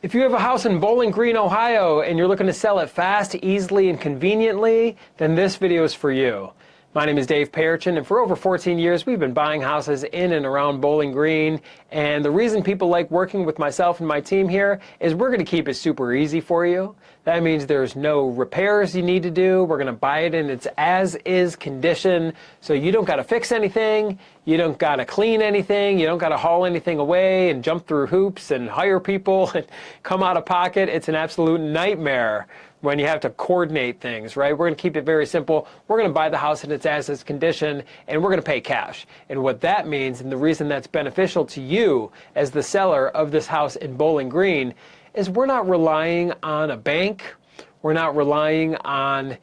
If you have a house in Bowling Green, Ohio, and you're looking to sell it fast, easily, and conveniently, then this video is for you. My name is Dave Perichin, and for over 14 years, we've been buying houses in and around Bowling Green. And the reason people like working with myself and my team here is we're going to keep it super easy for you. That means there's no repairs you need to do. We're going to buy it in its as-is condition, so you don't got to fix anything. You don't got to clean anything. You don't got to haul anything away and jump through hoops and hire people and come out of pocket. It's an absolute nightmare when you have to coordinate things, right? We're going to keep it very simple. We're going to buy the house in its as-is condition, and we're going to pay cash. And what that means, and the reason that's beneficial to you as the seller of this house in Bowling Green, is we're not relying on a bank. We're not relying on,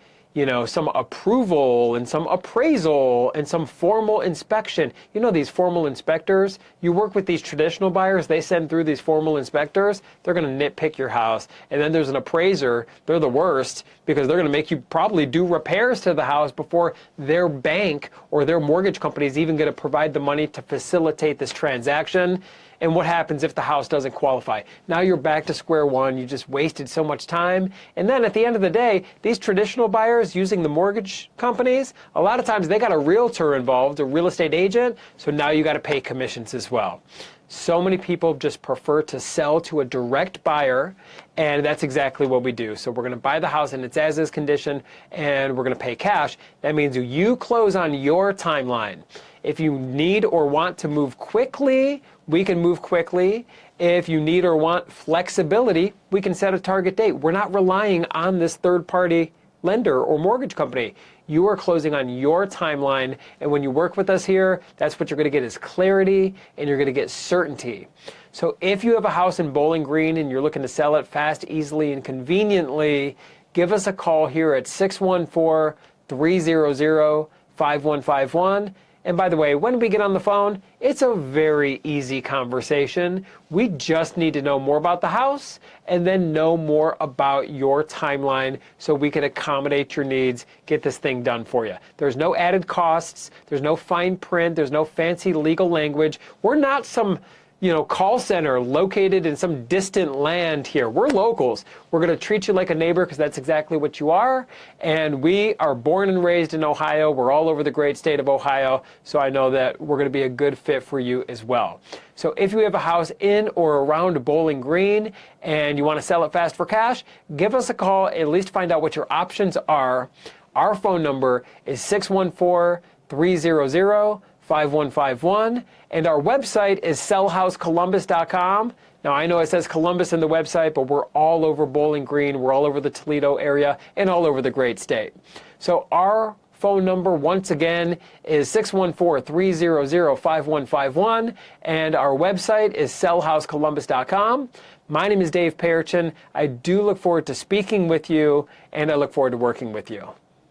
some approval and some appraisal and some formal inspection. You know, these formal inspectors, you work with these traditional buyers, they send through these formal inspectors, they're going to nitpick your house. And then there's an appraiser, they're the worst because they're going to make you probably do repairs to the house before their bank or their mortgage company is even going to provide the money to facilitate this transaction. And what happens if the house doesn't qualify? Now you're back to square one. You just wasted so much time. And then at the end of the day, these traditional buyers using the mortgage companies, a lot of times they got a realtor involved, a real estate agent, so now you got to pay commissions as well. So many people just prefer to sell to a direct buyer, and that's exactly what we do. So we're going to buy the house in its as-is condition, and we're going to pay cash. That means you close on your timeline. If you need or want to move quickly, we can move quickly. If you need or want flexibility, we can set a target date. We're not relying on this third-party lender or mortgage company. You are closing on your timeline, and when you work with us here, that's what you're going to get is clarity, and you're going to get certainty. So if you have a house in Bowling Green and you're looking to sell it fast, easily, and conveniently, give us a call here at 614-300-5151. And by the way, when we get on the phone, it's a very easy conversation. We just need to know more about the house and then know more about your timeline so we can accommodate your needs, get this thing done for you. There's no added costs. There's no fine print. There's no fancy legal language. We're not some call center located in some distant land here. We're locals. We're going to treat you like a neighbor because that's exactly what you are. And we are born and raised in Ohio. We're all over the great state of Ohio. So I know that we're going to be a good fit for you as well. So if you have a house in or around Bowling Green and you want to sell it fast for cash, give us a call, at least find out what your options are. Our phone number is 614-300-5151, and our website is sellhousecolumbus.com. Now, I know it says Columbus in the website, but we're all over Bowling Green, we're all over the Toledo area, and all over the great state. So our phone number, once again, is 614-300-5151, and our website is sellhousecolumbus.com. My name is Dave Perichin. I do look forward to speaking with you, and I look forward to working with you.